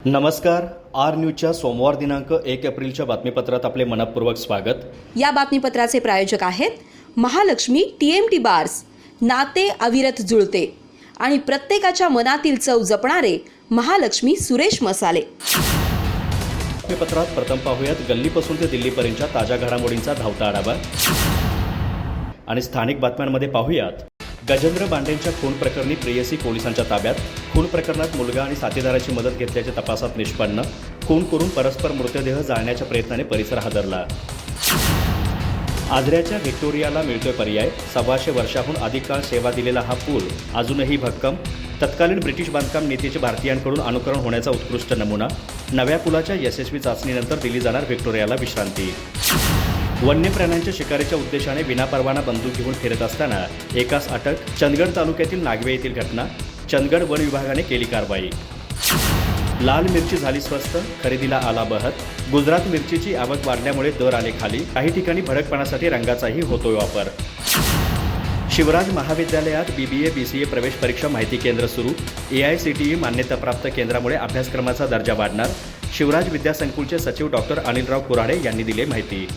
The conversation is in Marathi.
नमस्कार. आर न्यूजच्या सोमवार दिनांक 1 एप्रिलच्या बातमीपत्रात आपले मनपूर्वक स्वागत. या बातमीपत्राचे प्रायोजक आहेत महालक्ष्मी TMT बार्स. नाते अविरत जुळते आणि प्रत्येकाच्या मनातील चव जपणारे महालक्ष्मी सुरेश मसाले. बातमीपत्रात प्रथम पाहूयात गल्लीपासून ते दिल्लीपर्यंतच्या ताज्या घडामोडींचा धावता आढावा आणि स्थानिक बातम्यांमध्ये पाहूयात गजेंद्र बांडेंच्या खून प्रकरणी प्रेयसी पोलिसांच्या ताब्यात. खून प्रकरणात मुलगा आणि साथीदाराची मदत घेतल्याचे तपासात निष्पन्न. खून करून परस्पर मृतदेह जाळण्याच्या प्रयत्नाने परिसर हादरला. आजऱ्याच्या व्हिक्टोरियाला मिळतोय पर्याय. 125 वर्षाहून अधिक काळ सेवा दिलेला हा पूल अजूनही भक्कम. तत्कालीन ब्रिटिश बांधकाम नीतीचे भारतीयांकडून अनुकरण होण्याचा उत्कृष्ट नमुना. नव्या पुलाच्या यशस्वी चाचणीनंतर दिली जाणार व्हिक्टोरियाला विश्रांती. वन्य प्राण्यांच्या शिकारीच्या उद्देशाने विनापरवाना बंदूक घेऊन फिरत असताना एकास अटक. चंदगड तालुक्यातील नागवे येथील घटना. चंदगड वन विभागाने केली कारवाई. लाल मिरची झाली स्वस्त, खरेदीला आला बहर. गुजरात मिरचीची आवक वाढल्यामुळे दर आले खाली. काही ठिकाणी भडकपणासाठी रंगाचाही होतोय वापर. शिवराज महाविद्यालयात BBA BCA प्रवेश परीक्षा माहिती केंद्र सुरू. AICTE मान्यताप्राप्त केंद्रामुळे अभ्यासक्रमाचा दर्जा वाढणार. शिवराज विद्यासंकुलचे सचिव डॉक्टर अनिलराव कुऱ्हाडे यांनी दिली माहिती.